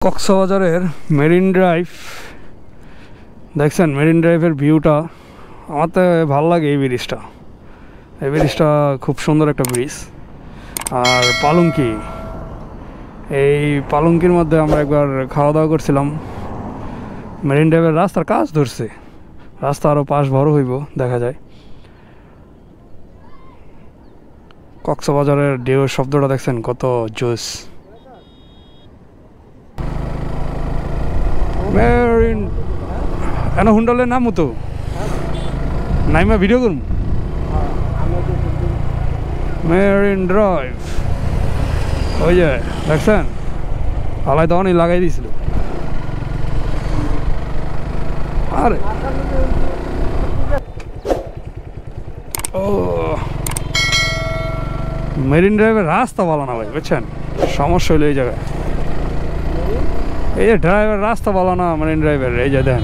কক্সবাজারের marine drive দেখছেন, marine ড্রাইভের ভিউটা আমার তো ভালো লাগে। এই ব্রিজটা খুব সুন্দর একটা ব্রিজ। আর পালঙ্কি, এই পালঙ্কির মধ্যে আমরা একবার খাওয়া দাওয়া করছিলাম। মেরিন ড্রাইভের রাস্তার কাজ ধরছে, রাস্তা আরও পাশ বড় হইব দেখা যায়। কক্সবাজারের ঢেউ শব্দটা দেখছেন কত জোস। মেরিন এনা হুন্ডালের নাম মতো নাইমা ভিডিও করুন। মেরিন ড্রাইভ ওই যে দেখছেন, আলাই তখনই লাগাই দিয়েছিল। আরে ও মেরিন ড্রাইভের রাস্তা ভালো না ভাই, বুঝছেন, সমস্যা হইলো এই জায়গায়। এই যে ড্রাইভার রাস্তা ভালো না মেরিন ড্রাইভের। এই যে দেন,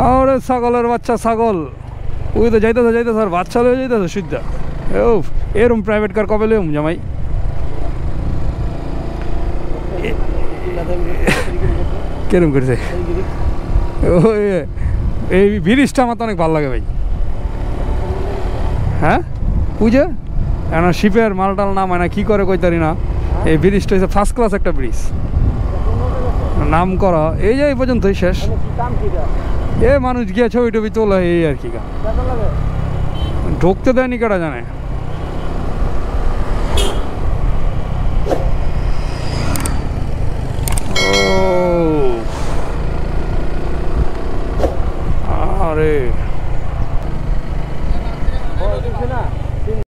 আরে ছাগলের বাচ্চা, ছাগল ওই তো যাইতেছে আর বাচ্চা লয়ে যাইতেছে সিদ্ধা। ও এরম প্রাইভেট কার কবে লইম জামাই? কেরম করছে ওই এই ব্রিজটা আমার তো অনেক ভালো লাগে ভাই। হ্যাঁ ওই যে এখন শিপের মালটাল না মানে কি করে কইতারি না। এই ব্রিজটা হচ্ছে ফার্স্ট ক্লাস একটা ব্রিজ, নাম করা। এই যে এই পর্যন্তই শেষ। এ মানুষ গিয়ে ছবি টবি তোলা এই আর কি, ঢুকতে দেয়নি কেটা জানে।